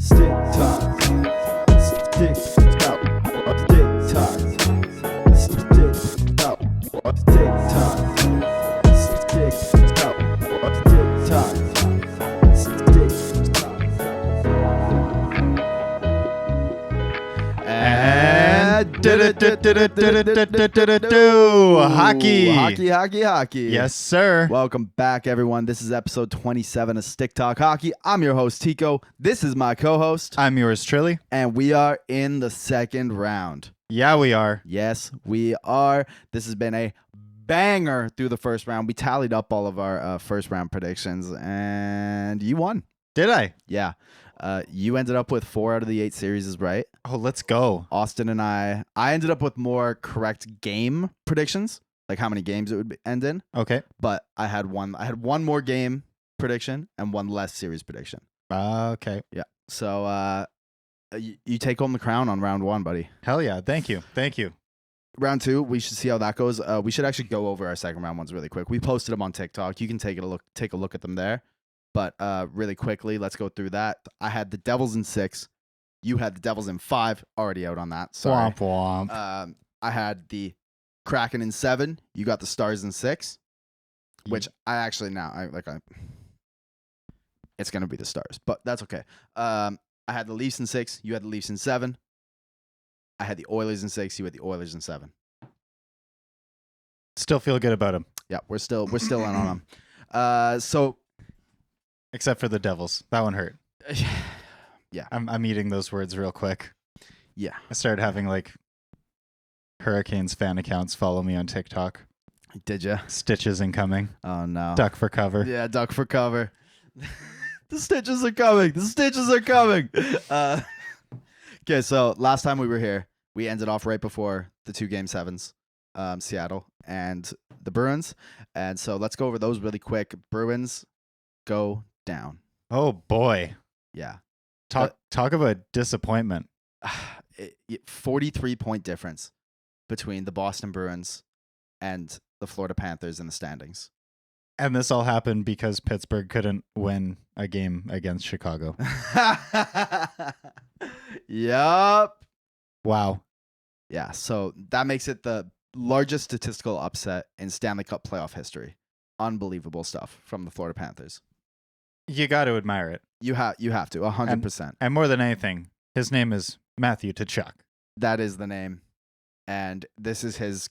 Stick talk. Stick talk. Stick talk. Stick talk. Stick talk. Stick talk. Stick talk. Stick talk. And hockey. Yes, sir. Welcome back, everyone. This is episode 27 of Stick Talk Hockey. I'm your host, Tico. This is my co-host. I'm yours truly. And we are in the second round. Yeah, we are. Yes, we are. This has been a banger through the first round. We tallied up all of our first round predictions, and you won. Did I? Yeah. You ended up with 4 out of the 8 series, right? Oh, let's go. Austin and I ended up with more correct game predictions, like how many games it would end in. Okay. But I had one more game prediction and one less series prediction. Okay. Yeah. So you take home the crown on round 1, buddy. Hell yeah. Thank you. Round 2, we should see how that goes. We should actually go over our second round ones really quick. We posted them on TikTok. You can take a look at them there. But really quickly, let's go through that. I had the Devils in 6. You had the Devils in 5. Already out on that. Sorry. Womp womp. I had the Kraken in 7. You got the Stars in 6. Which I actually it's gonna be the Stars, but that's okay. I had the Leafs in 6. You had the Leafs in 7. I had the Oilers in 6. You had the Oilers in 7. Still feel good about him. Yeah, we're still in on them. So. Except for the Devils. That one hurt. Yeah. I'm eating those words real quick. Yeah. I started having like Hurricanes fan accounts follow me on TikTok. Did you? Stitches incoming. Oh no. Duck for cover. Yeah, duck for cover. The stitches are coming. Okay, so last time we were here, we ended off right before the 2 Game 7s, Seattle and the Bruins. And so let's go over those really quick. Bruins go down. Oh boy. Yeah. Talk about disappointment. 43-point difference between the Boston Bruins and the Florida Panthers in the standings. And this all happened because Pittsburgh couldn't win a game against Chicago. Yup. Wow. Yeah, so that makes it the largest statistical upset in Stanley Cup playoff history. Unbelievable stuff from the Florida Panthers. You got to admire it. You have to, 100%. And more than anything, his name is Matthew Tkachuk. That is the name. And this is his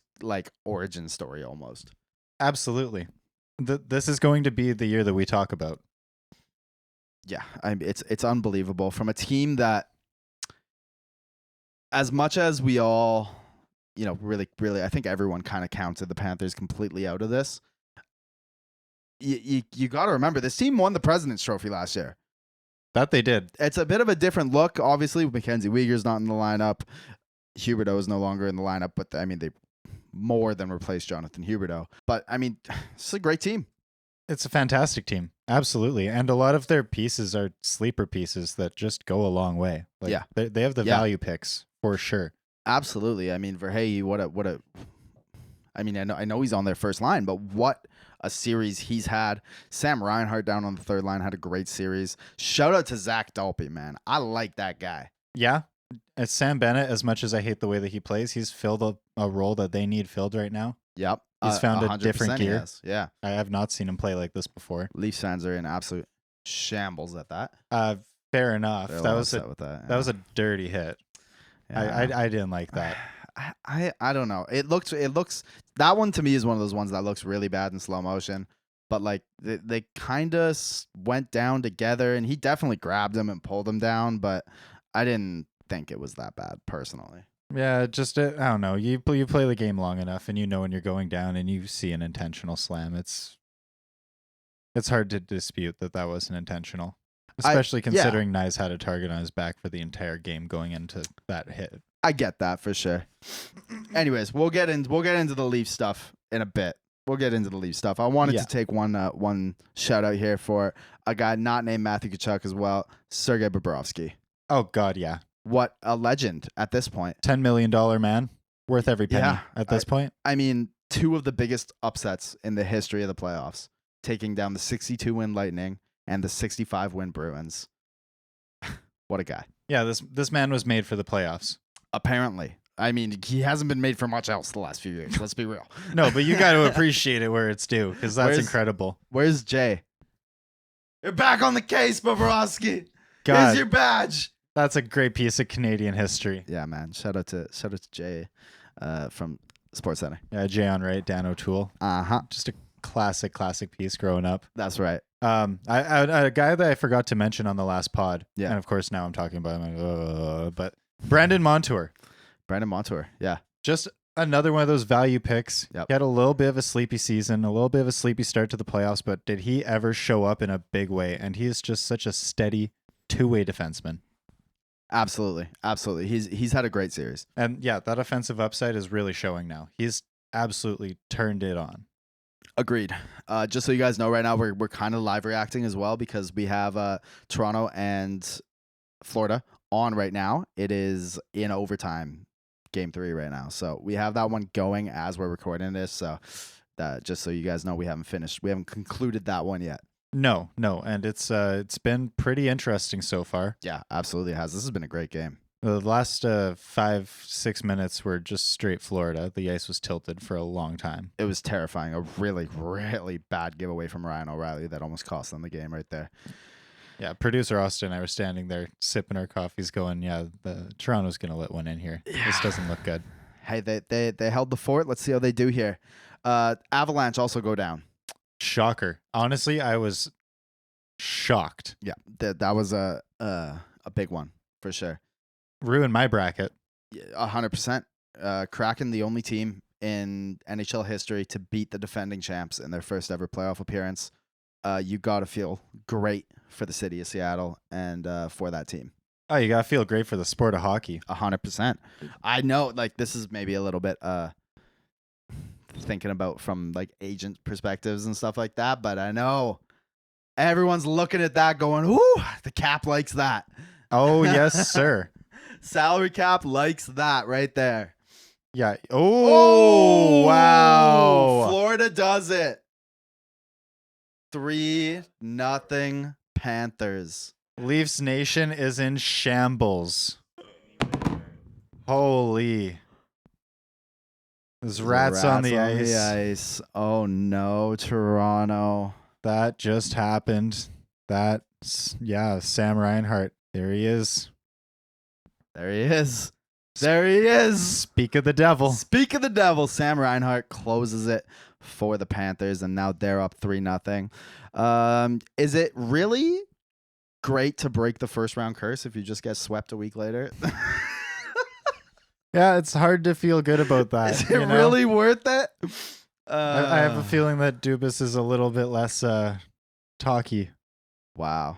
origin story almost. Absolutely. This is going to be the year that we talk about. Yeah, it's unbelievable from a team that, as much as we all, really, I think everyone kind of counted the Panthers completely out of this. You got to remember, this team won the President's Trophy last year. That they did. It's a bit of a different look. Obviously, Mackenzie Weegar's not in the lineup. Huberdeau is no longer in the lineup, but they more than replaced Jonathan Huberdeau. But it's a great team. It's a fantastic team. Absolutely. And a lot of their pieces are sleeper pieces that just go a long way. Yeah. They have the value picks for sure. Absolutely. Verhey, I know he's on their first line, but what a series he's had. Sam Reinhart down on the third line had a great series. Shout out to Zach Dalpe, man. I like that guy. Yeah. It's Sam Bennett, as much as I hate the way that he plays, he's filled a role that they need filled right now. Yep. He's found a different gear. Yeah. I have not seen him play like this before. Leafs fans are in absolute shambles at that. Fair enough. That was a dirty hit. Yeah. I didn't like that. I don't know. It looks that one to me is one of those ones that looks really bad in slow motion. But they kind of went down together, and he definitely grabbed him and pulled him down. But I didn't think it was that bad personally. Yeah, just I don't know. You play the game long enough, and when you're going down, and you see an intentional slam. It's hard to dispute that wasn't intentional, especially considering Nyes had a target on his back for the entire game going into that hit. I get that for sure. Anyways, we'll get into the Leaf stuff in a bit. I wanted to take one shout out here for a guy not named Matthew Tkachuk as well, Sergei Bobrovsky. Oh God, yeah. What a legend at this point. $10 million man, worth every penny at this point. 2 of the biggest upsets in the history of the playoffs, taking down the 62-win Lightning and the 65-win Bruins. What a guy. Yeah, this man was made for the playoffs. Apparently. I mean, he hasn't been made for much else the last few years. Let's be real. No, but you got to appreciate it where it's due because that's incredible. Where's Jay? You're back on the case, Pavelski. God, Here's your badge. That's a great piece of Canadian history. Yeah, man. Shout out to Jay from Sports Center. Yeah, Jay on right, Dan O'Toole. Just a classic piece growing up. That's right. A guy that I forgot to mention on the last pod. Yeah. And of course now I'm talking about him. But Brandon Montour. Yeah. Just another one of those value picks. Yep. He had a little bit of a sleepy season, a little bit of a sleepy start to the playoffs, but did he ever show up in a big way? And he is just such a steady two-way defenseman. Absolutely. He's had a great series. And yeah, that offensive upside is really showing now. He's absolutely turned it on. Agreed. Just so you guys know, right now we're kind of live reacting as well because we have Toronto and Florida on right now. It is in overtime, game 3 right now. So we have that one going as we're recording this. So just so you guys know, we haven't concluded that one yet. No, and it's been pretty interesting so far. Yeah, absolutely has. This has been a great game. The last 5-6 minutes were just straight Florida. The ice was tilted for a long time. It was terrifying. A really, really bad giveaway from Ryan O'Reilly that almost cost them the game right there. Yeah, producer Austin and I were standing there sipping our coffees going, yeah, the Toronto's going to let one in here. Yeah. This doesn't look good. Hey, they held the fort. Let's see how they do here. Avalanche also go down. Shocker. Honestly, I was shocked. Yeah, that was a big one for sure. Ruined my bracket. 100%. Kraken, the only team in NHL history to beat the defending champs in their first ever playoff appearance. You got to feel great for the city of Seattle and for that team. Oh, you got to feel great for the sport of hockey. 100%. I know, like, this is maybe a little bit thinking about from, like, agent perspectives and stuff like that, but I know everyone's looking at that going, ooh, the cap likes that. Oh, yes, sir. Salary cap likes that right there. Yeah. Oh, wow. Florida does it. 3-0 Panthers. Leafs Nation is in shambles. Holy. There's rats on the ice. Oh, no, Toronto. That just happened. Sam Reinhart. There he is. Speak of the devil. Sam Reinhart closes it for the Panthers, and now they're up 3-0. Is it really great to break the first round curse if you just get swept a week later? Yeah, it's hard to feel good about that. Is it really worth it? I have a feeling that Dubas is a little bit less talky. Wow.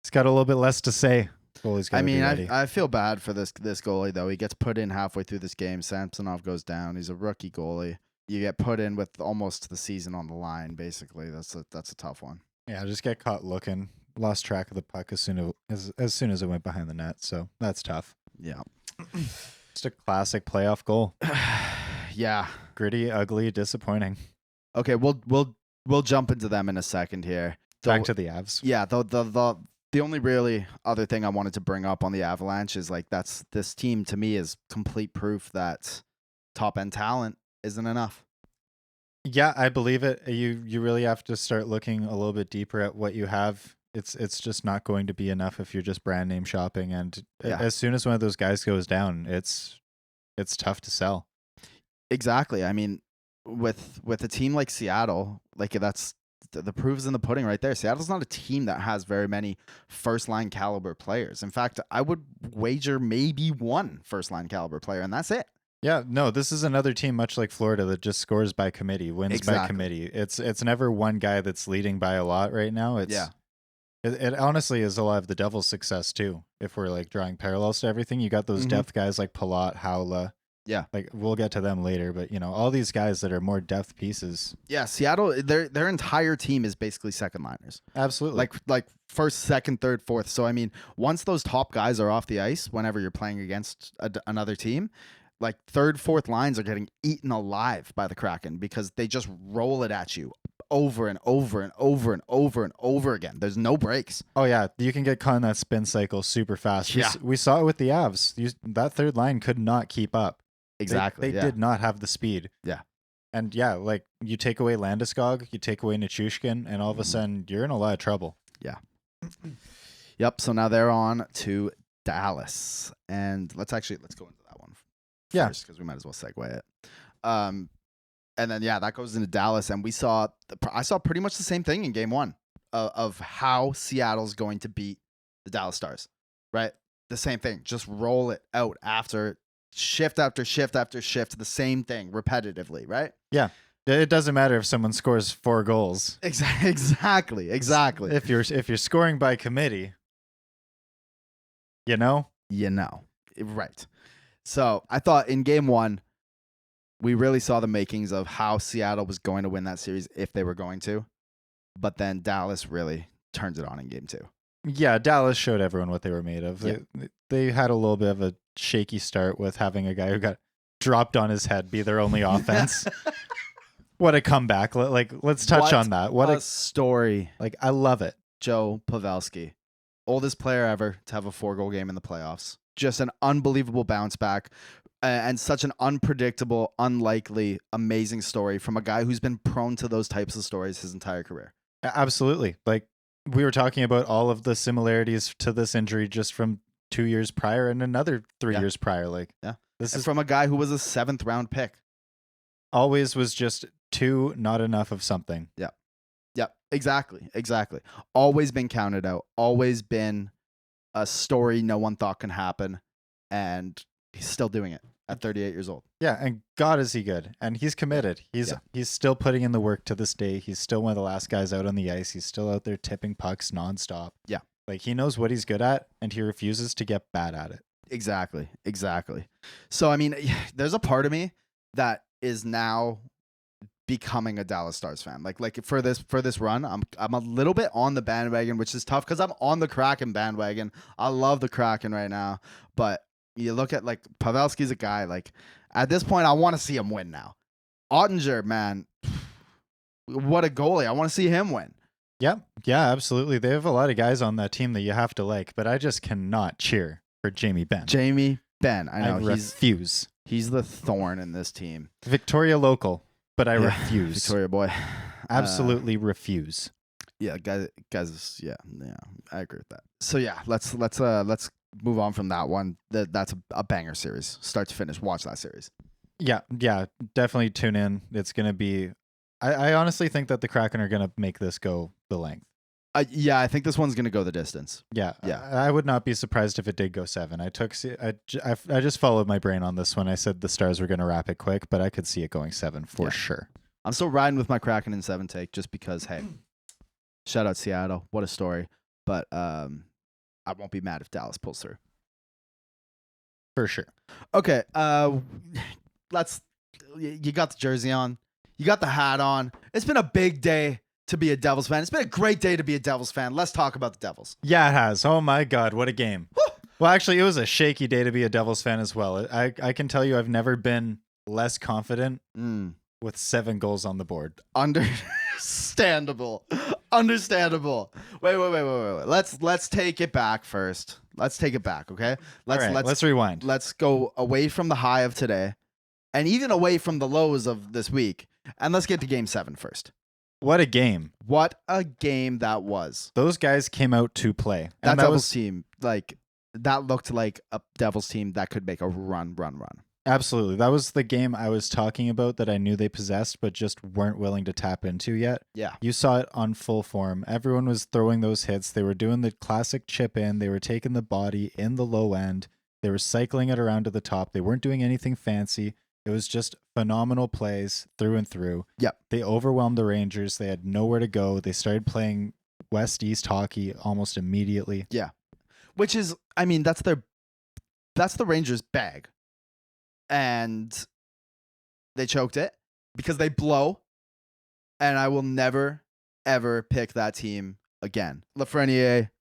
He's got a little bit less to say. I feel bad for this goalie, though. He gets put in halfway through this game. Samsonov goes down. He's a rookie goalie. You get put in with almost the season on the line, basically. That's a tough one. Yeah, just get caught looking. Lost track of the puck as soon as it went behind the net, so that's tough. Yeah. Just a classic playoff goal. Yeah. Gritty, ugly, disappointing. Okay, we'll jump into them in a second here. Back to the Avs. Yeah, the only really other thing I wanted to bring up on the Avalanche is like this team to me is complete proof that top end talent isn't enough. Yeah, I believe it. You really have to start looking a little bit deeper at what you have. It's just not going to be enough if you're just brand name shopping. And as soon as one of those guys goes down, it's tough to sell. Exactly. I mean, with a team like Seattle, like that's the proof's in the pudding right there. Seattle's not a team that has very many first line caliber players. In fact, I would wager maybe one first line caliber player, and that's it. Yeah, no, this is another team much like Florida that just scores by committee, wins by committee. It's never one guy that's leading by a lot right now. It honestly is a lot of the Devils' success too. If we're like drawing parallels to everything, you got those depth guys like Palat, Haula. Yeah, like we'll get to them later, but all these guys that are more depth pieces. Yeah, Seattle, their entire team is basically second liners. Absolutely, like first, second, third, fourth. So I mean, once those top guys are off the ice, whenever you're playing against another team, like third, fourth lines are getting eaten alive by the Kraken because they just roll it at you over and over and over and over and over again. There's no breaks. Oh yeah, you can get caught in that spin cycle super fast. Yeah. We saw it with the Avs. That third line could not keep up. Exactly. They did not have the speed. Yeah. And yeah, like you take away Landeskog, you take away Nichushkin, and all of a sudden you're in a lot of trouble. Yeah. Yep. So now they're on to Dallas, and let's go into that one first because we might as well segue it. And then that goes into Dallas, and I saw pretty much the same thing in Game 1 of how Seattle's going to beat the Dallas Stars, right? The same thing, just roll it out after shift after shift after shift, the same thing repetitively, right? Yeah. It doesn't matter if someone scores 4 goals. Exactly. If you're scoring by committee, right. So I thought in Game 1, we really saw the makings of how Seattle was going to win that series if they were going to, but then Dallas really turns it on in Game 2. Yeah, Dallas showed everyone what they were made of. Yeah. They had a little bit of a shaky start with having a guy who got dropped on his head be their only offense. What a comeback. Let's touch on that. What a story. I love it. Joe Pavelski, oldest player ever to have a 4-goal game in the playoffs. Just an unbelievable bounce back and such an unpredictable, unlikely, amazing story from a guy who's been prone to those types of stories his entire career. Absolutely. We were talking about all of the similarities to this injury just from 2 years prior and another 3 years prior. This is from a guy who was a 7th round pick. Always was just not enough of something. Yeah, exactly. Always been counted out. Always been a story no one thought can happen. And he's still doing it at 38 years old. Yeah, and God is he good. And he's committed. He's still putting in the work to this day. He's still one of the last guys out on the ice. He's still out there tipping pucks nonstop. Yeah. He knows what he's good at, and he refuses to get bad at it. Exactly. So, I mean, there's a part of me that is now becoming a Dallas Stars fan. For this run, I'm a little bit on the bandwagon, which is tough because I'm on the Kraken bandwagon. I love the Kraken right now, but you look at Pavelski's a guy. At this point, I want to see him win now. Ottinger, man, what a goalie! I want to see him win. Yep. Yeah, absolutely. They have a lot of guys on that team that you have to like, but I just cannot cheer for Jamie Benn. I know. I refuse. He's the thorn in this team. Victoria local, but I refuse. Victoria boy. Absolutely refuse. Yeah, guys. Yeah, I agree with that. So yeah, let's move on from that one. That's a banger series, start to finish. Watch that series. Yeah, definitely tune in. It's gonna be. I honestly think that the Kraken are gonna make this go the length. I think this one's gonna go the distance. Yeah. I would not be surprised if it did go 7. I just followed my brain on this one. I said the Stars were gonna wrap it quick, but I could see it going 7 for sure. I'm still riding with my Kraken in 7 take just because. Hey, shout out Seattle, what a story. But I won't be mad if Dallas pulls through. For sure. Okay. You got the jersey on. You got the hat on. It's been a big day to be a Devils fan. It's been a great day to be a Devils fan. Let's talk about the Devils. Yeah, it has. Oh my God, what a game. Woo! Well, actually, it was a shaky day to be a Devils fan as well. I can tell you I've never been less confident with 7 goals on the board. Understandable. Wait. Let's take it back first. Let's take it back, okay? Let's rewind. Let's go away from the high of today and even away from the lows of this week. And let's get to Game 7 first. What a game. What a game that was. Those guys came out to play. That Devils team, that looked like a Devils team that could make a run. Absolutely. That was the game I was talking about that I knew they possessed, but just weren't willing to tap into yet. Yeah. You saw it on full form. Everyone was throwing those hits. They were doing the classic chip in. They were taking the body in the low end. They were cycling it around to the top. They weren't doing anything fancy. It was just phenomenal plays through and through. Yep. They overwhelmed the Rangers. They had nowhere to go. They started playing West-East hockey almost immediately. Yeah. Which is, I mean, that's the Rangers' bag. And they choked it because they blow. And I will never, ever pick that team again. Lafreniere,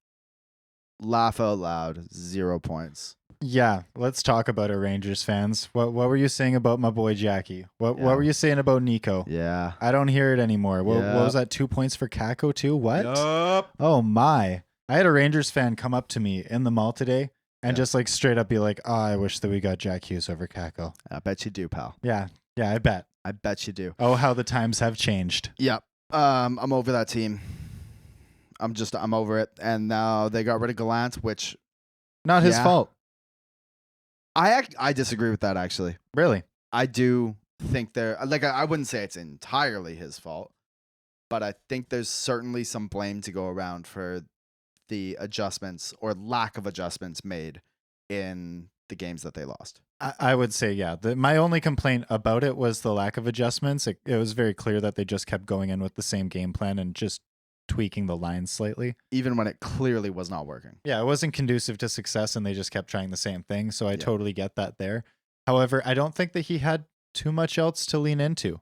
laugh out loud, 0 points. Yeah, let's talk about it, Rangers fans. What were you saying about my boy Jackie? What were you saying about Nico? Yeah. I don't hear it anymore. What was that? 2 points for Kako too? What? Yup. Oh my! I had a Rangers fan come up to me in the mall today and just like straight up be like, "Oh, I wish that we got Jack Hughes over Kako." I bet you do, pal. Yeah, I bet. I bet you do. Oh, how the times have changed. Yep. I'm over that team. I'm over it. And now they got rid of Gallant, which Not his fault. I disagree with that, actually. Really? I do think I wouldn't say it's entirely his fault, but I think there's certainly some blame to go around for the adjustments or lack of adjustments made in the games that they lost. I would say, yeah. My only complaint about it was the lack of adjustments. It was very clear that they just kept going in with the same game plan and just tweaking the lines slightly. Even when it clearly was not working. Yeah, it wasn't conducive to success and they just kept trying the same thing. So I totally get that there. However, I don't think that he had too much else to lean into.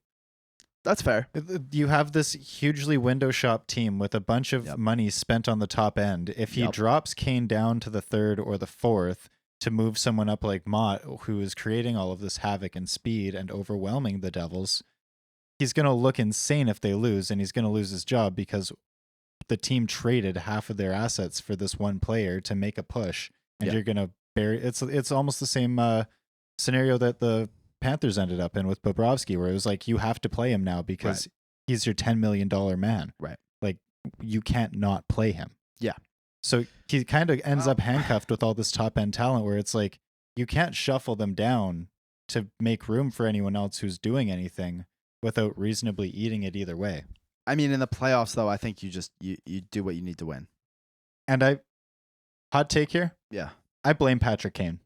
That's fair. You have this hugely window shop team with a bunch of money spent on the top end. If he drops Kane down to the third or the fourth to move someone up like Mott, who is creating all of this havoc and speed and overwhelming the Devils, he's going to look insane if they lose, and he's going to lose his job because the team traded half of their assets for this one player to make a push, and you're going to bury. It's almost the same scenario that the Panthers ended up in with Bobrovsky, where it was like, you have to play him now because he's your $10 million man. Right. Like, you can't not play him. Yeah. So he kind of ends up handcuffed with all this top end talent where it's like, you can't shuffle them down to make room for anyone else who's doing anything without reasonably eating it either way. I mean, in the playoffs, though, I think you do what you need to win. And hot take here. Yeah. I blame Patrick Kane.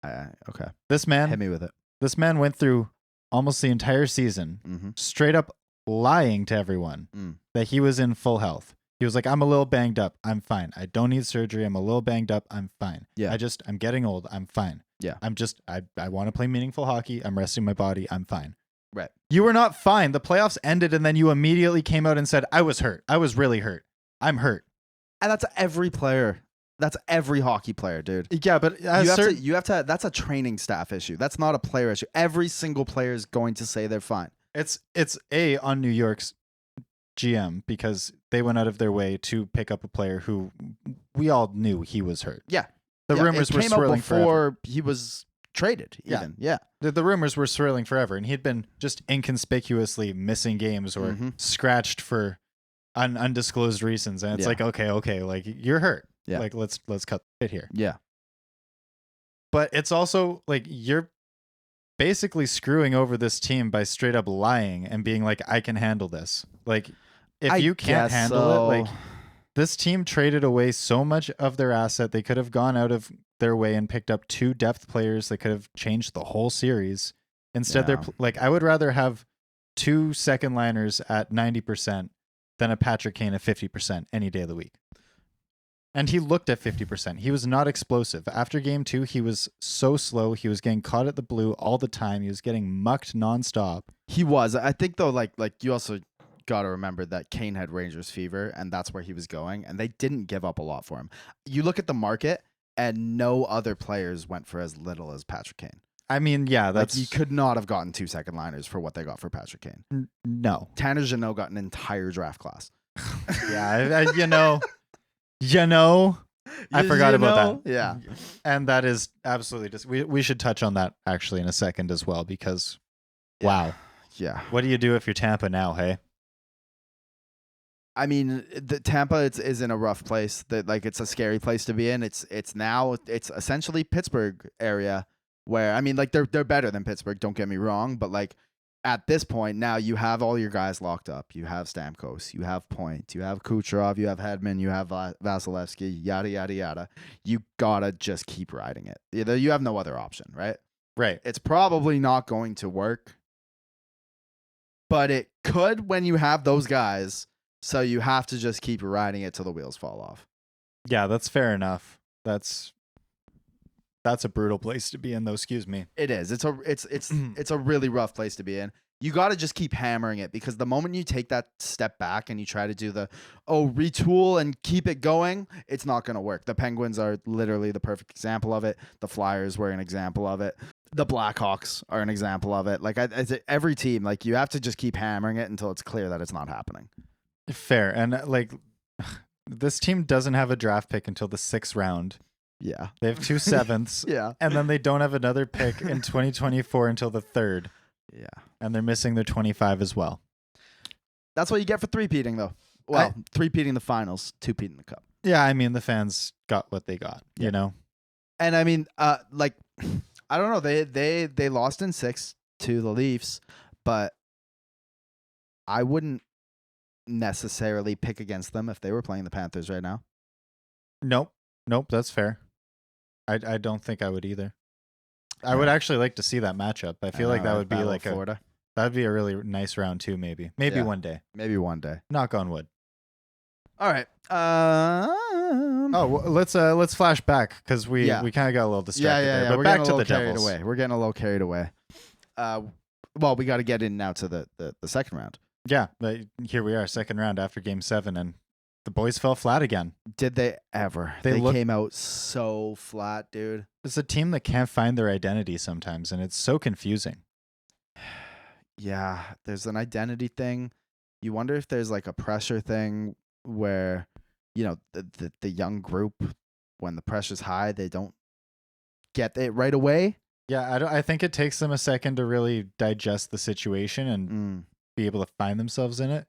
Okay. This man, hit me with it. This man went through almost the entire season straight up lying to everyone that he was in full health. He was like, I'm a little banged up. I'm fine. I don't need surgery. I'm a little banged up. I'm fine. Yeah. I'm getting old. I'm fine. Yeah. I want to play meaningful hockey. I'm resting my body. I'm fine. Right. You were not fine. The playoffs ended and then you immediately came out and said, I was hurt. I was really hurt. I'm hurt. And that's every player. That's every hockey player, dude. Yeah, but you have to. That's a training staff issue. That's not a player issue. Every single player is going to say they're fine. It's on New York's GM because they went out of their way to pick up a player who we all knew he was hurt. Yeah, the rumors were swirling before forever. He was traded. Even The rumors were swirling forever, and he'd been just inconspicuously missing games or scratched for undisclosed reasons. And it's like, okay, like you're hurt. Yeah. Like let's cut it here. Yeah. But it's also like you're basically screwing over this team by straight up lying and being like, I can handle this. Like if you can't handle it, like this team traded away so much of their asset. They could have gone out of their way and picked up 2 depth players that could have changed the whole series. Instead, they're like, I would rather have 2 second liners at 90% than a Patrick Kane at 50% any day of the week. And he looked at 50%. He was not explosive. After game 2, he was so slow. He was getting caught at the blue all the time. He was getting mucked nonstop. He was. I think, though, like you also got to remember that Kane had Rangers fever, and that's where he was going, and they didn't give up a lot for him. You look at the market, and no other players went for as little as Patrick Kane. I mean, yeah, that's... Like, you could not have gotten 2 second liners for what they got for Patrick Kane. No. Tanner Jeannot got an entire draft class. Yeah, I forgot about that. Yeah. And that is absolutely just we should touch on that actually in a second as well because wow. Yeah. What do you do if you're Tampa now, hey? I mean, the Tampa is in a rough place. That like it's a scary place to be in. It's essentially Pittsburgh area where I mean like they're better than Pittsburgh, don't get me wrong, but like at this point, now you have all your guys locked up. You have Stamkos, you have Point, you have Kucherov, you have Hedman, you have Vasilevsky, yada, yada, yada. You gotta just keep riding it. You have no other option, right? Right. It's probably not going to work, but it could when you have those guys. So you have to just keep riding it till the wheels fall off. Yeah, that's fair enough. That's a brutal place to be in, though. Excuse me. It is. It's a really rough place to be in. You got to just keep hammering it, because the moment you take that step back and you try to do the, retool and keep it going, it's not going to work. The Penguins are literally the perfect example of it. The Flyers were an example of it. The Blackhawks are an example of it. Like, every team, like, you have to just keep hammering it until it's clear that it's not happening. Fair. And like, this team doesn't have a draft pick until the 6th round. Yeah. They have 2 7ths. Yeah. And then they don't have another pick in 2024 until the 3rd. Yeah. And they're missing their 25 as well. That's what you get for three-peating, though. Well, three-peating the finals, two-peating the cup. Yeah, I mean, the fans got what they got, you know? And I mean, like, I don't know. They lost in 6 to the Leafs, but I wouldn't necessarily pick against them if they were playing the Panthers right now. Nope, that's fair. I don't think I would either. I would actually like to see that matchup. I feel like that would be like Florida. That'd be a really nice round 2, maybe. Maybe one day. Maybe one day. Knock on wood. All right. Let's flash back, because we kind of got a little distracted there. But we're back to the carried Devils. away. We're getting a little carried away. Well, we got to get in now to the second round. Yeah, but here we are, second round after Game 7, and the boys fell flat again. Did they ever? They came out so flat, dude. It's a team that can't find their identity sometimes, and it's so confusing. Yeah, there's an identity thing. You wonder if there's like a pressure thing where, you know, the young group, when the pressure's high, they don't get it right away. Yeah, I think it takes them a second to really digest the situation and be able to find themselves in it.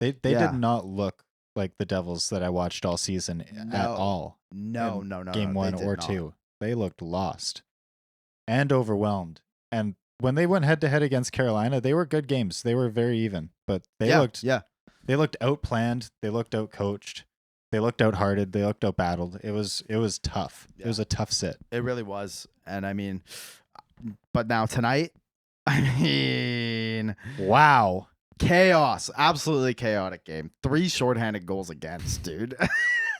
They did not look like the Devils that I watched all season at all. No. Game 1 or 2. They looked lost and overwhelmed. And when they went head to head against Carolina, they were good games. They were very even, but they looked outplanned. They looked outcoached. They looked outhearted. They looked outbattled. It was tough. Yeah. It was a tough sit. It really was. And I mean, but now tonight, I mean, wow. Chaos. Absolutely chaotic game. 3 shorthanded goals against, dude.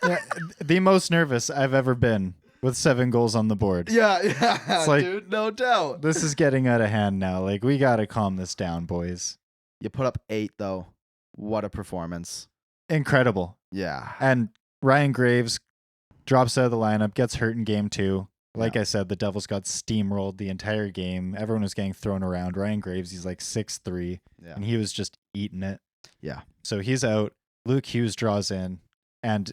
Yeah, the most nervous I've ever been with 7 goals on the board. Yeah, it's like, dude, no doubt. This is getting out of hand now. Like, we got to calm this down, boys. You put up 8, though. What a performance. Incredible. Yeah. And Ryan Graves drops out of the lineup, gets hurt in Game 2. Like I said, the Devils got steamrolled the entire game. Everyone was getting thrown around. Ryan Graves, he's like 6'3", and he was just eating it. Yeah. So he's out. Luke Hughes draws in, and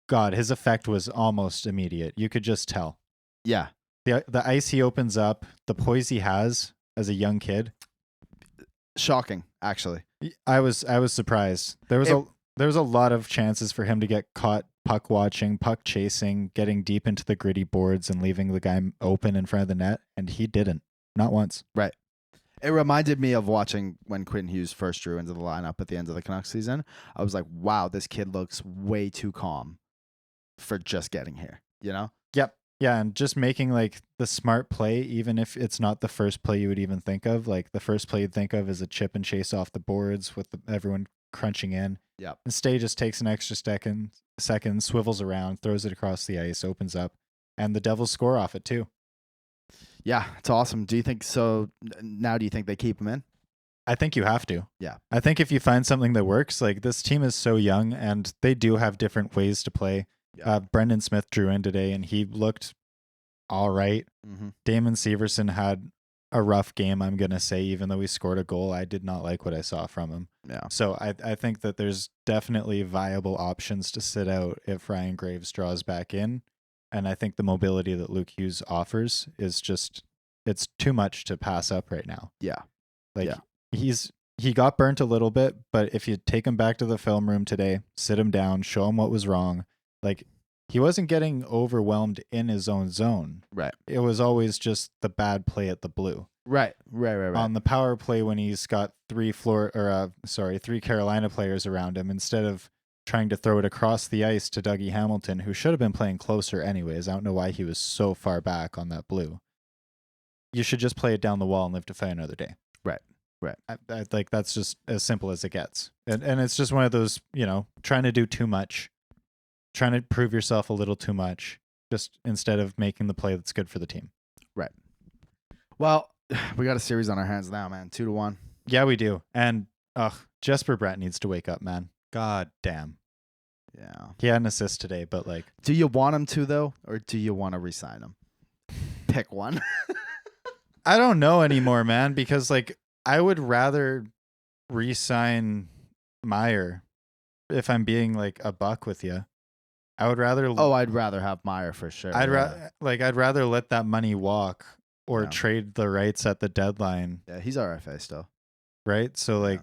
God, his effect was almost immediate. You could just tell. Yeah. The ice he opens up, the poise he has as a young kid. Shocking, actually. I was surprised. There was a lot of chances for him to get caught puck watching, puck chasing, getting deep into the gritty boards and leaving the guy open in front of the net, and he didn't. Not once. Right. It reminded me of watching when Quinn Hughes first drew into the lineup at the end of the Canucks season. I was like, wow, this kid looks way too calm for just getting here, you know? Yep. Yeah, and just making like the smart play, even if it's not the first play you would even think of. Like the first play you'd think of is a chip and chase off the boards with everyone crunching in. Yep. Instead, just takes an extra second, swivels around, throws it across the ice, opens up, and the Devils score off it too. Yeah, it's awesome. Do you think so? Now, do you think they keep him in? I think you have to. Yeah. I think if you find something that works, like this team is so young and they do have different ways to play. Yeah. Brendan Smith drew in today and he looked all right. Mm-hmm. Damon Severson had a rough game, I'm going to say, even though he scored a goal. I did not like what I saw from him. Yeah. So I think that there's definitely viable options to sit out if Ryan Graves draws back in. And I think the mobility that Luke Hughes offers is just, it's too much to pass up right now. Yeah. Like he got burnt a little bit, but if you take him back to the film room today, sit him down, show him what was wrong, like he wasn't getting overwhelmed in his own zone. Right. It was always just the bad play at the blue. Right. On the power play when he's got 3 Carolina players around him, instead of trying to throw it across the ice to Dougie Hamilton, who should have been playing closer anyways. I don't know why he was so far back on that blue. You should just play it down the wall and live to fight another day. Right. I like that's just as simple as it gets. And it's just one of those, trying to do too much, trying to prove yourself a little too much, just instead of making the play that's good for the team. Right. Well, We got a series on our hands now, man. 2-1. Yeah, we do. And Jesper Bratt needs to wake up, man. God damn. Yeah. He had an assist today, but like, do you want him to though, or do you want to re-sign him? Pick one. I don't know anymore, man, because like I would rather re-sign Meyer if I'm being like a buck with you. I would rather. Oh, I'd rather have Meyer for sure. I'd rather let that money walk or Yeah. trade the rights at the deadline. Yeah, he's RFA still. Right? So like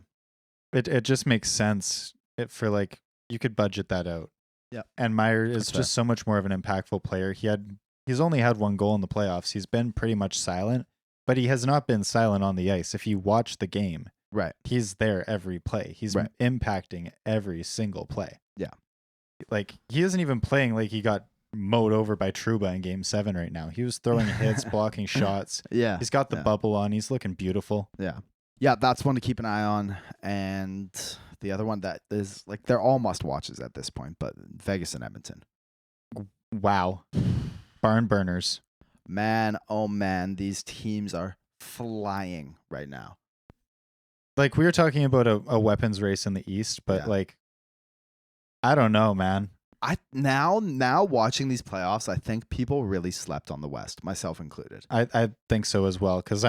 it just makes sense for like you could budget that out. Yeah. And Meyer is That's just so much more of an impactful player. He's only had one goal in the playoffs. He's been pretty much silent, but he has not been silent on the ice. If you watch the game, Right. he's there every play. He's impacting every single play. Yeah. Like he isn't even playing like he got mowed over by Trouba in Game 7 right now. He was throwing hits, blocking shots. Yeah. He's got the bubble on. He's looking beautiful. Yeah. Yeah, that's one to keep an eye on. And the other one that is like they're all must watches at this point, but Vegas and Edmonton. Wow. Barn burners. Man, oh man, these teams are flying right now. Like we were talking about a weapons race in the East, but like I don't know, man. I now watching these playoffs, I think people really slept on the West, myself included. I think so as well, because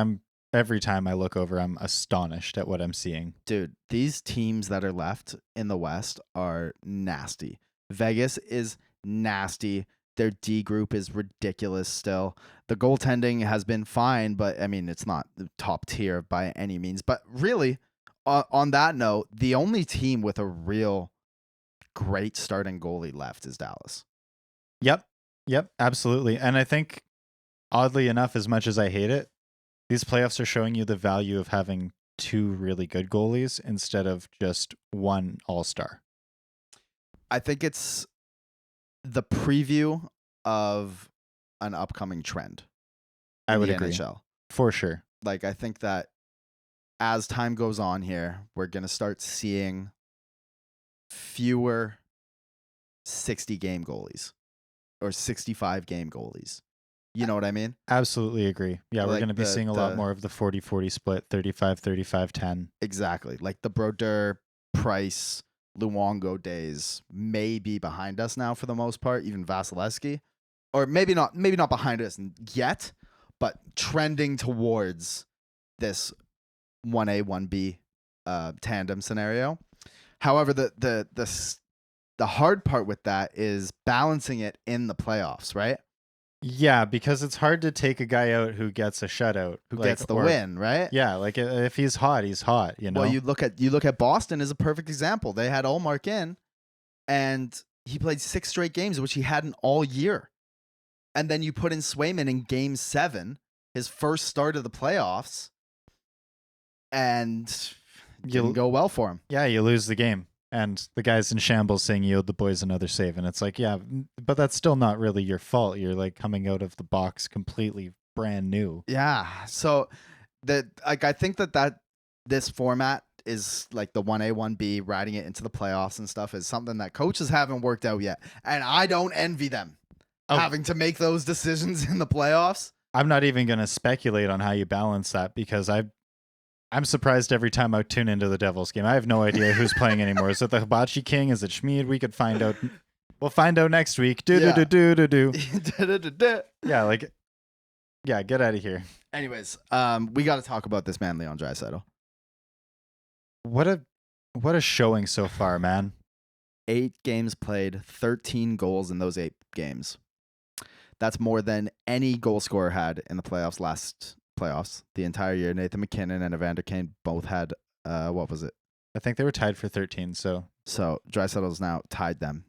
every time I look over, I'm astonished at what I'm seeing. Dude, these teams that are left in the West are nasty. Vegas is nasty. Their D group is ridiculous still. The goaltending has been fine, but I mean, it's not the top tier by any means. But really, on that note, the only team with a real great starting goalie left is Dallas. Yep, absolutely. And I think, oddly enough, as much as I hate it, these playoffs are showing you the value of having two really good goalies instead of just one all-star. I think it's the preview of an upcoming trend. I would agree. NHL. For sure. Like, I think that as time goes on here, we're going to start seeing fewer 60-game goalies or 65-game goalies. You know what I mean? Absolutely agree. Yeah, we're Like going to be seeing a lot more of the 40-40 split, 35-35-10. Exactly. Like the Brodeur, Price, Luongo days may be behind us now for the most part, even Vasilevsky. Or maybe not behind us yet, but trending towards this 1A, 1B tandem scenario. However, the hard part with that is balancing it in the playoffs, right? Yeah, because it's hard to take a guy out who gets a shutout, who gets the win, right? Yeah, like if he's hot, he's hot. You know. Well, you look at Boston as a perfect example. They had Ullmark in, and he played 6 straight games, which he hadn't all year. And then you put in Swayman in Game 7, his first start of the playoffs, and didn't go well for him. Yeah, you lose the game. And the guy's in shambles saying you owed the boys another save. And it's like, yeah, but that's still not really your fault. You're like coming out of the box completely brand new. Yeah. So I think that this format is like the 1A, 1B, riding it into the playoffs and stuff is something that coaches haven't worked out yet. And I don't envy them having to make those decisions in the playoffs. I'm not even going to speculate on how you balance that because I'm surprised every time I tune into the Devils game. I have no idea who's playing anymore. Is it the Hibachi King? Is it Schmid? We could find out. We'll find out next week. Yeah, get out of here. Anyways, we got to talk about this man, Leon Draisaitl. What a showing so far, man. 8 games played, 13 goals in those 8 games. That's more than any goal scorer had in the playoffs the entire year. Nathan McKinnon and Evander Kane both had what was it? I think they were tied for 13. So Draisaitl's now tied them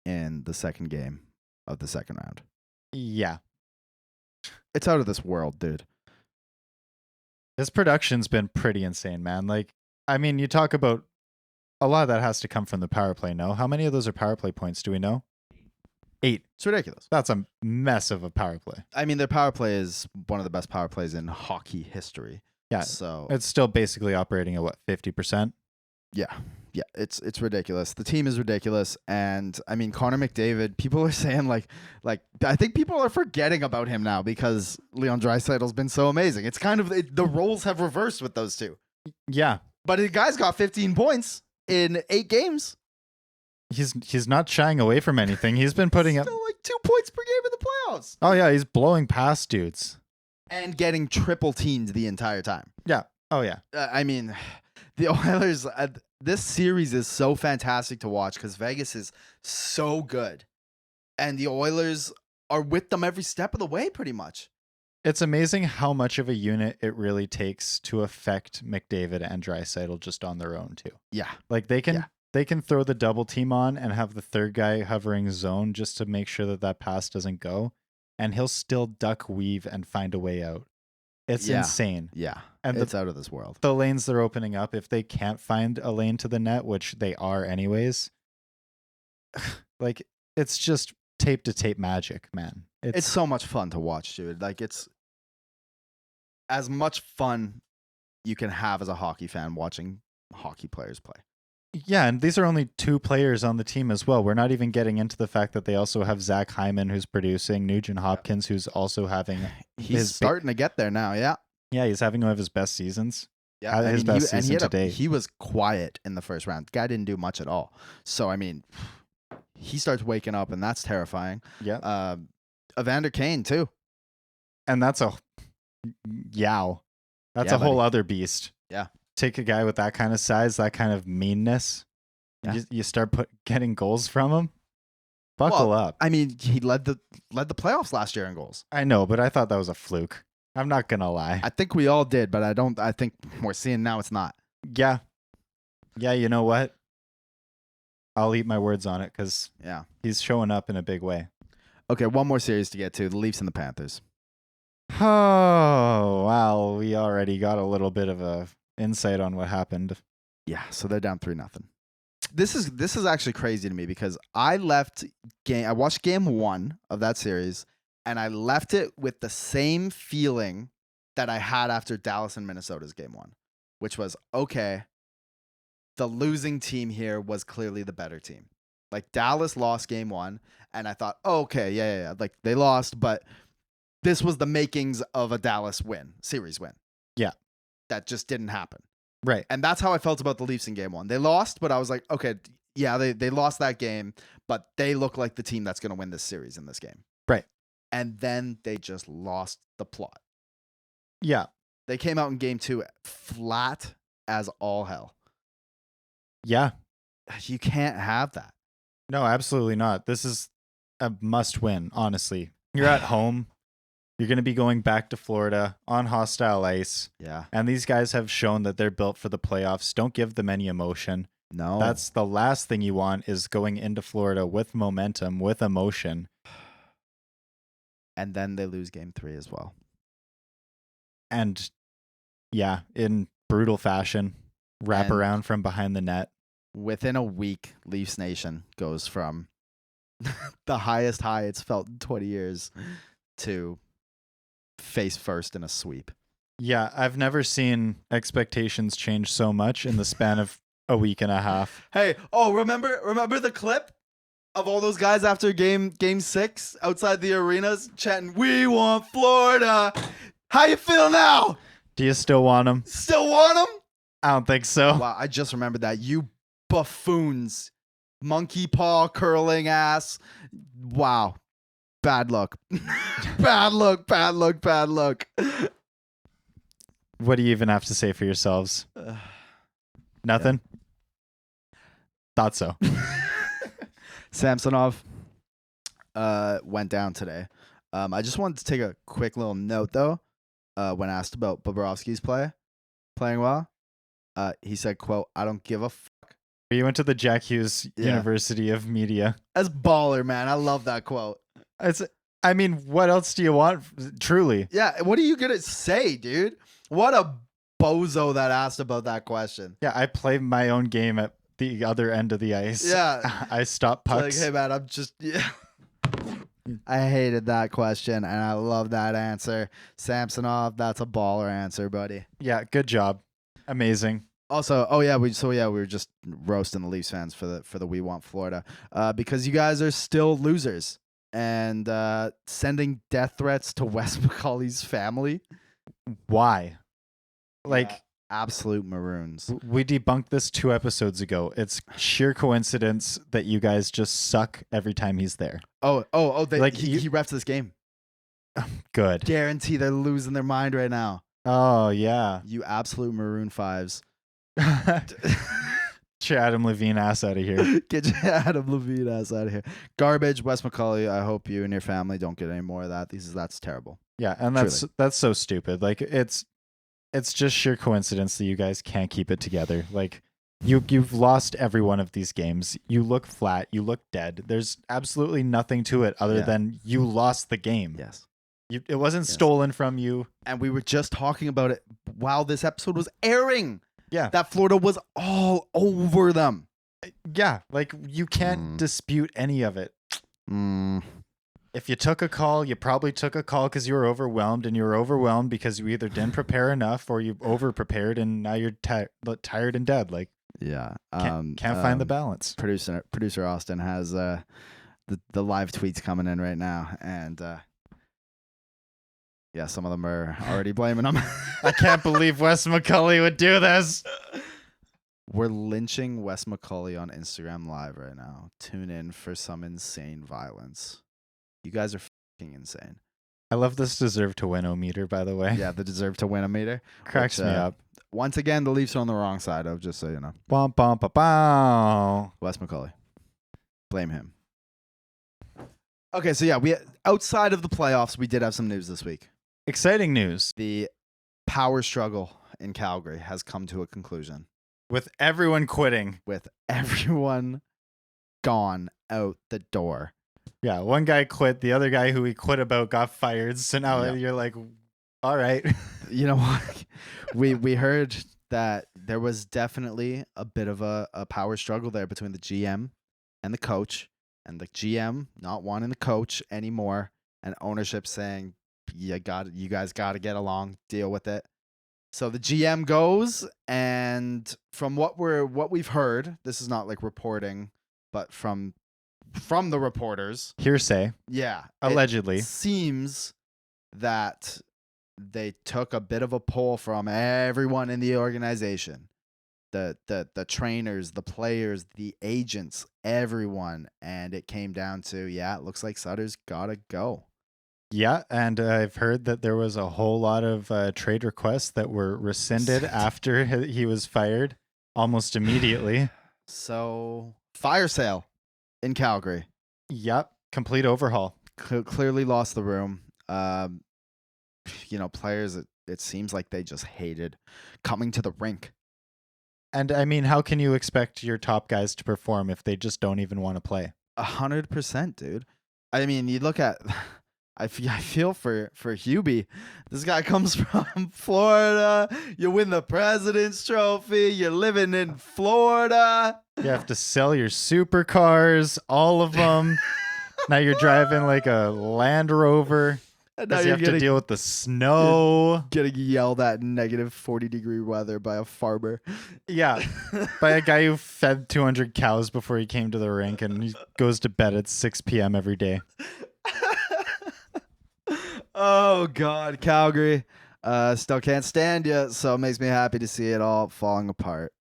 in the second game of the second round. Yeah, it's out of this world, dude. His production's been pretty insane, man. Like, I mean, you talk about a lot of that has to come from the power play. No, how many of those are power play points? Do we know? 8. It's ridiculous. That's a mess of a power play. I mean, their power play is one of the best power plays in hockey history. Yeah. So it's still basically operating at what, 50%? Yeah. Yeah, it's ridiculous. The team is ridiculous, and I mean Connor McDavid. People are saying like I think people are forgetting about him now because Leon Draisaitl's been so amazing. It's kind of the roles have reversed with those two. Yeah, But the guy's got 15 points in 8 games. he's not shying away from anything. He's been putting up Still like 2 points per game in the playoffs, Oh yeah, he's blowing past dudes. and getting triple teamed the entire time. Yeah. Oh yeah. I mean, the Oilers. This series is so fantastic to watch because Vegas is so good, and the Oilers are with them every step of the way, pretty much. It's amazing how much of a unit it really takes to affect McDavid and Draisaitl just on their own too. Yeah, Like they can throw the double team on and have the third guy hovering zone just to make sure that pass doesn't go, and he'll still duck, weave, and find a way out. It's insane. yeah, And it's out of this world. the lanes they're opening up, if they can't find a lane to the net, which they are anyways, like it's just tape to tape magic, man. It's so much fun to watch, dude. Like it's as much fun you can have as a hockey fan watching hockey players play. Yeah, and these are only 2 players on the team as well. We're not even getting into the fact that they also have Zach Hyman, who's producing, Nugent Hopkins, who's also having He's starting to get there now. Yeah, he's having one of his best seasons. yeah. His best season to date. He was quiet in the first round. The guy didn't do much at all. So I mean, he starts waking up, and that's terrifying. Yeah, Evander Kane too. and that's a yow. That's Yeah, a whole buddy. other beast. Yeah. Take a guy with that kind of size, that kind of meanness. Yeah. You start getting goals from him. Buckle up. I mean, he led the playoffs last year in goals. I know, but I thought that was a fluke. I'm not gonna lie. I think we all did, but I think we're seeing now it's not. Yeah. You know what? I'll eat my words on it because Yeah. he's showing up in a big way. Okay, one more series to get to: the Leafs and the Panthers. Oh, wow. We already got a little bit of a insight on what happened. Yeah, so they're down 3-0. This is actually crazy to me because I watched game 1 of that series, and I left it with the same feeling that I had after Dallas and Minnesota's game 1, which was, okay, the losing team here was clearly the better team. Like Dallas lost game 1, and I thought, oh, okay, yeah, like they lost, but this was the makings of a Dallas series win. Yeah. That just didn't happen. Right. And that's how I felt about the Leafs in game 1. They lost, but I was like, okay, yeah, they lost that game, but they look like the team that's going to win this series in this game. Right. And then they just lost the plot. Yeah. They came out in game 2 flat as all hell. Yeah. You can't have that. No, absolutely not. This is a must win, honestly. You're at home. You're going to be going back to Florida on hostile ice. Yeah. And these guys have shown that they're built for the playoffs. Don't give them any emotion. No. That's the last thing you want, is going into Florida with momentum, with emotion. And then they lose game 3 as well. And yeah, in brutal fashion, wrap And- around from behind the net. Within a week, Leafs Nation goes from the highest high it's felt in 20 years to face first in a sweep. Yeah, I've never seen expectations change so much in the span of a week and a half. Hey, remember the clip of all those guys after game 6 outside the arenas chanting, "We want Florida." How you feel now? Do you still want them? Still want them? I don't think so. Wow, I just remembered that. You buffoons. Monkey paw curling ass. Wow. Bad luck. Bad luck. What do you even have to say for yourselves? Nothing? Thought so. Samsonov went down today. I just wanted to take a quick little note, though, when asked about Bobrovsky's playing well. He said, quote, "I don't give a fuck." You went to the Jack Hughes University of Media. That's baller, man. I love that quote. I mean, what else do you want? Truly. Yeah, what are you going to say, dude? What a bozo that asked about that question. Yeah, I play my own game at the other end of the ice. Yeah. I stop pucks. Like, hey, man, I hated that question, and I love that answer. Samsonov, that's a baller answer, buddy. Yeah, good job. Amazing. Also, we were just roasting the Leafs fans for the We Want Florida, because you guys are still losers and sending death threats to Wes McCauley's family. Why? Like, Yeah, absolute maroons. We debunked this 2 episodes ago. It's sheer coincidence that you guys just suck every time he's there. He refs this game. Good. Guarantee they're losing their mind right now. Oh yeah. You absolute maroon fives. Get your Adam Levine ass out of here. Get your Adam Levine ass out of here. Garbage, Wes McCauley. I hope you and your family don't get any more of that. That's terrible. Yeah, and that's so stupid. Like it's just sheer coincidence that you guys can't keep it together. Like you've lost every one of these games. You look flat. You look dead. There's absolutely nothing to it other than you lost the game. Yes. It wasn't stolen from you. And we were just talking about it while this episode was airing. Yeah. That Florida was all over them. Yeah. Like you can't dispute any of it. If you took a call, you probably took a call because you were overwhelmed, and you were overwhelmed because you either didn't prepare enough or you over prepared, and now you're tired and dead. Like, yeah. Can't find the balance. Producer Austin has the live tweets coming in right now, and yeah, some of them are already blaming him. I can't believe Wes McCauley would do this. We're lynching Wes McCauley on Instagram Live right now. Tune in for some insane violence. You guys are fucking insane. I love this deserve to win meter, by the way. Yeah, the deserve to win meter. Cracks me up. Once again, the Leafs are on the wrong side of, just so you know. Bum, bum, ba, bow. Wes McCauley. Blame him. Okay, so yeah, we outside of the playoffs, we did have some news this week. Exciting news. The power struggle in Calgary has come to a conclusion. With everyone quitting. With everyone gone out the door. Yeah, one guy quit. The other guy who he quit about got fired. So now you're like, all right. You know what? We heard that there was definitely a bit of a power struggle there between the GM and the coach. And the GM not wanting the coach anymore. And ownership saying, you guys got to get along, deal with it. So the GM goes, and from what we've heard, this is not like reporting, but from the reporters, hearsay. Yeah, allegedly. It seems that they took a bit of a poll from everyone in the organization. The trainers, the players, the agents, everyone, and it came down to, it looks like Sutter's got to go. Yeah, and I've heard that there was a whole lot of trade requests that were rescinded after he was fired almost immediately. So, fire sale in Calgary. Yep, complete overhaul. Clearly lost the room. Players, it seems like they just hated coming to the rink. And I mean, how can you expect your top guys to perform if they just don't even want to play? 100%, dude. I mean, you look at... I feel for Hubie. This guy comes from Florida. You win the President's Trophy. You're living in Florida. You have to sell your supercars, all of them. Now you're driving like a Land Rover. And now you have to deal with the snow. Getting yelled at in negative 40-degree weather by a farmer. Yeah, by a guy who fed 200 cows before he came to the rink, and he goes to bed at 6 p.m. every day. Oh, God, Calgary. Still can't stand you, so it makes me happy to see it all falling apart.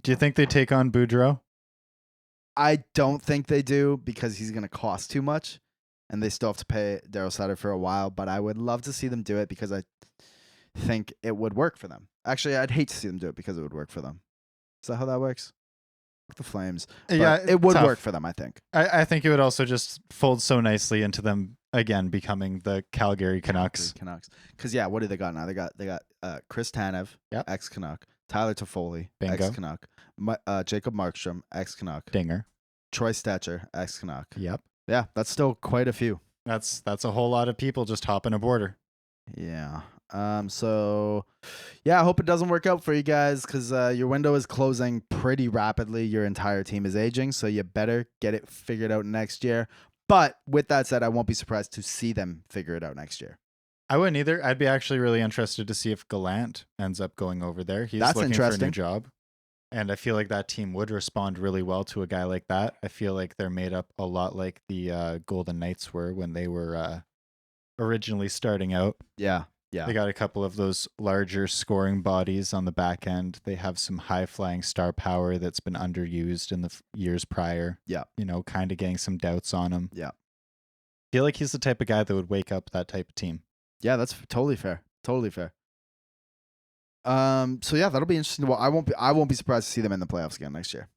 Do you think they take on Boudreaux? I don't think they do because he's going to cost too much, and they still have to pay Daryl Sutter for a while, but I would love to see them do it because I think it would work for them. Actually, I'd hate to see them do it because it would work for them. Is that how that works? The Flames. But yeah, it would work for them, I think. I think it would also just fold so nicely into them again becoming the Calgary Canucks. Because what do they got now? They got Chris Tanev, ex-Canuck, Tyler Toffoli, ex-Canuck, Jacob Markstrom, ex-Canuck, Dinger, Troy Stetcher, ex-Canuck. Yep. Yeah, that's still quite a few. That's a whole lot of people just hopping a border. Yeah. So, I hope it doesn't work out for you guys because your window is closing pretty rapidly. Your entire team is aging, so you better get it figured out next year. But with that said, I won't be surprised to see them figure it out next year. I wouldn't either. I'd be actually really interested to see if Gallant ends up going over there. He's That's looking for a interesting. new job. And I feel like that team would respond really well to a guy like that. I feel like they're made up a lot like the Golden Knights were when they were originally starting out. Yeah. Yeah. They got a couple of those larger scoring bodies on the back end. They have some high-flying star power that's been underused in the years prior. Yeah. You know, kind of getting some doubts on him. Yeah. I feel like he's the type of guy that would wake up that type of team. Yeah, that's totally fair. Totally fair. So yeah, that'll be interesting. Well, I won't be surprised to see them in the playoffs again next year.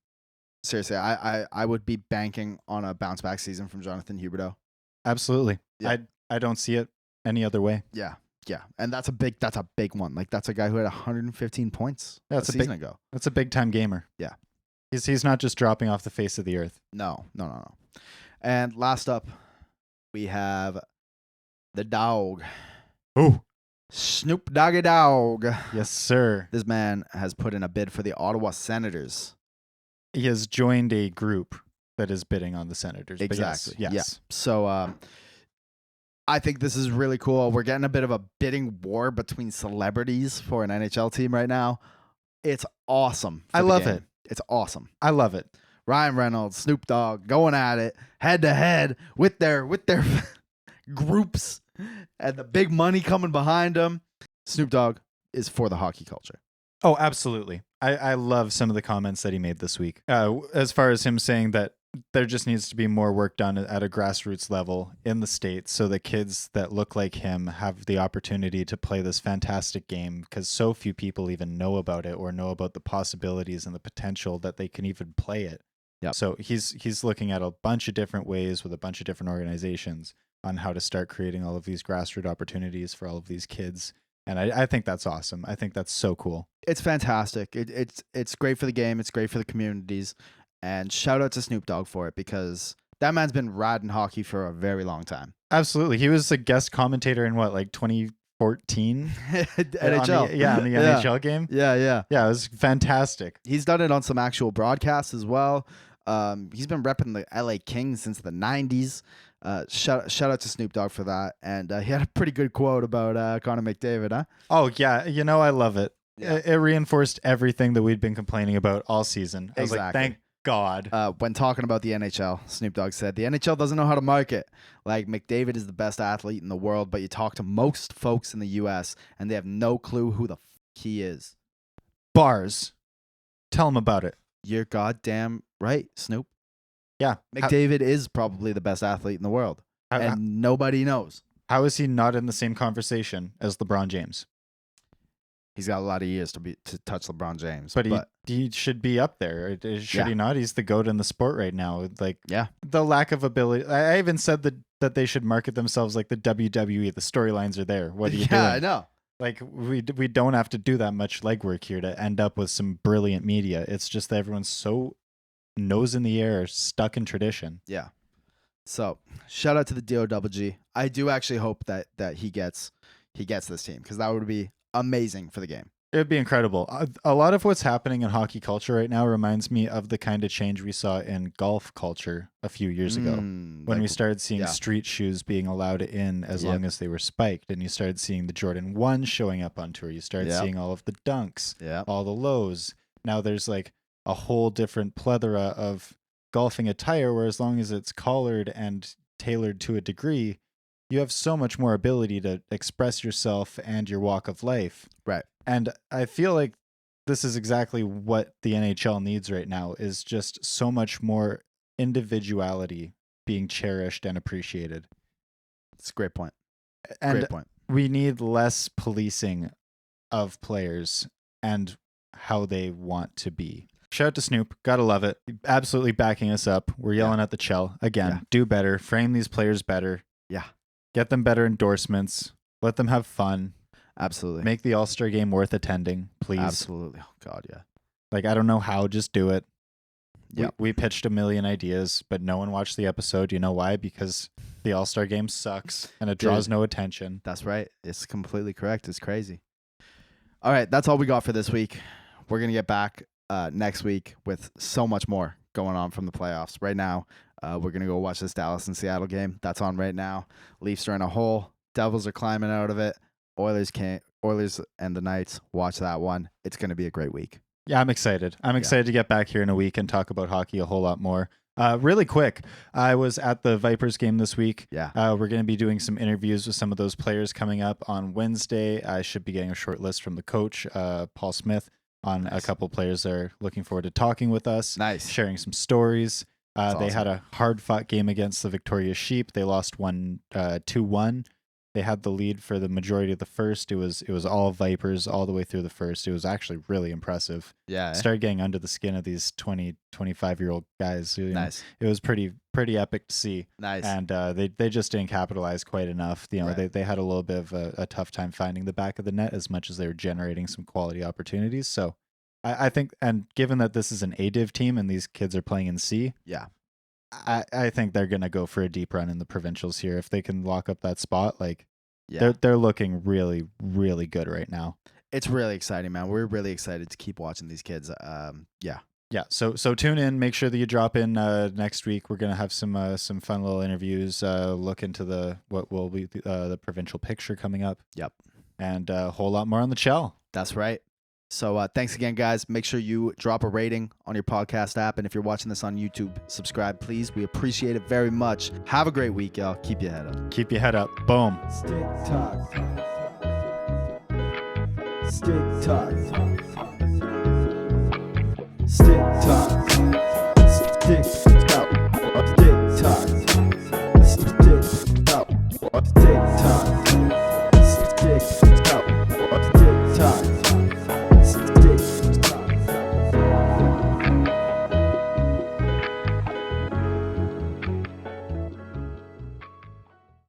Seriously, I would be banking on a bounce back season from Jonathan Huberdeau. Absolutely. Yeah. I don't see it any other way. Yeah. Yeah. And that's a big one. Like that's a guy who had 115 points a season ago. That's a big time gamer. Yeah. He's not just dropping off the face of the earth. No. And last up, we have the Dogg. Oh. Snoop Doggy Dogg. Yes, sir. This man has put in a bid for the Ottawa Senators. He has joined a group that is bidding on the Senators. Exactly. Yes. Yeah. So I think this is really cool. We're getting a bit of a bidding war between celebrities for an NHL team right now. It's awesome. I love it. It's awesome. I love it. Ryan Reynolds, Snoop Dogg going at it head to head with their groups and the big money coming behind them. Snoop Dogg is for the hockey culture. Oh, absolutely. I love some of the comments that he made this week. As far as him saying that there just needs to be more work done at a grassroots level in the States so that kids that look like him have the opportunity to play this fantastic game, because so few people even know about it or know about the possibilities and the potential that they can even play it. Yep. So he's looking at a bunch of different ways with a bunch of different organizations on how to start creating all of these grassroots opportunities for all of these kids. And I think that's awesome. I think that's so cool. It's fantastic. It's great for the game. It's great for the communities. And shout out to Snoop Dogg for it, because that man's been riding hockey for a very long time. Absolutely. He was a guest commentator in what, like 2014? NHL. On the NHL game? Yeah. Yeah, it was fantastic. He's done it on some actual broadcasts as well. He's been repping the LA Kings since the 90s. Shout out to Snoop Dogg for that. And he had a pretty good quote about Connor McDavid, huh? Oh, yeah. You know, I love it. Yeah. It reinforced everything that we'd been complaining about all season. I was like, Exactly. thank God. When talking about the NHL, Snoop Dogg said, the NHL doesn't know how to market. Like, McDavid is the best athlete in the world, but you talk to most folks in the U.S., and they have no clue who the he is. Bars. Tell him about it. You're goddamn right, Snoop. Yeah. McDavid is probably the best athlete in the world, and nobody knows. How is he not in the same conversation as LeBron James? He's got a lot of years to touch LeBron James. But he should be up there. Should he not? He's the GOAT in the sport right now. Like, the lack of ability. I even said that they should market themselves like the WWE. The storylines are there. What are you doing? Yeah, I know. Like, we don't have to do that much legwork here to end up with some brilliant media. It's just that everyone's so nose in the air, stuck in tradition. Yeah. So shout out to the DOWG. I do actually hope that he gets this team, because that would be amazing for the game. It would be incredible. A lot of what's happening in hockey culture right now reminds me of the kind of change we saw in golf culture a few years ago, when we started seeing street shoes being allowed in as long as they were spiked, and you started seeing the Jordan 1 showing up on tour. You started seeing all of the dunks, all the lows. Now there's like a whole different plethora of golfing attire where, as long as it's collared and tailored to a degree, you have so much more ability to express yourself and your walk of life. Right. And I feel like this is exactly what the NHL needs right now, is just so much more individuality being cherished and appreciated. It's a great point. And great point. We need less policing of players and how they want to be. Shout out to Snoop. Gotta love it. Absolutely backing us up. We're yelling at the Chell. Again, do better. Frame these players better. Yeah. Get them better endorsements. Let them have fun. Absolutely. Make the All-Star game worth attending, please. Absolutely. Oh, God, yeah. Like, I don't know how, just do it. Yep. We pitched a million ideas, but no one watched the episode. You know why? Because the All-Star game sucks and it draws no attention. That's right. It's completely correct. It's crazy. All right, that's all we got for this week. We're going to get back next week with so much more going on from the playoffs. Right now, we're going to go watch this Dallas and Seattle game. That's on right now. Leafs are in a hole. Devils are climbing out of it. Oilers and the Knights. Watch that one. It's going to be a great week. Yeah, I'm excited. I'm excited to get back here in a week and talk about hockey a whole lot more. Really quick, I was at the Vipers game this week. Yeah. We're going to be doing some interviews with some of those players coming up on Wednesday. I should be getting a short list from the coach, Paul Smith, on a couple players that are looking forward to talking with us. Nice. Sharing some stories. They awesome. had a hard-fought game against the Victoria Sheep. They lost 2-1. They had the lead for the majority of the first. It was all Vipers all the way through the first. It was actually really impressive. Yeah. Started getting under the skin of these 20, 25-year-old guys. Nice. It was pretty epic to see. Nice. And they just didn't capitalize quite enough. They had a little bit of a tough time finding the back of the net as much as they were generating some quality opportunities. So I think, and given that this is an A-Div team and these kids are playing in C, yeah, I think they're gonna go for a deep run in the provincials here if they can lock up that spot. Yeah. They're looking really, really good right now. It's really exciting, man. We're really excited to keep watching these kids. Yeah. So tune in. Make sure that you drop in next week. We're gonna have some fun little interviews. Look into what will be the provincial picture coming up. Yep. And a whole lot more on the Chell. That's right. So thanks again, guys. Make sure you drop a rating on your podcast app. And if you're watching this on YouTube, subscribe, please. We appreciate it very much. Have a great week, y'all. Keep your head up. Keep your head up. Boom. Stick talk. Stick talk. Stick talk. Stick talk. Stick talk. Stick talk. Stick talk.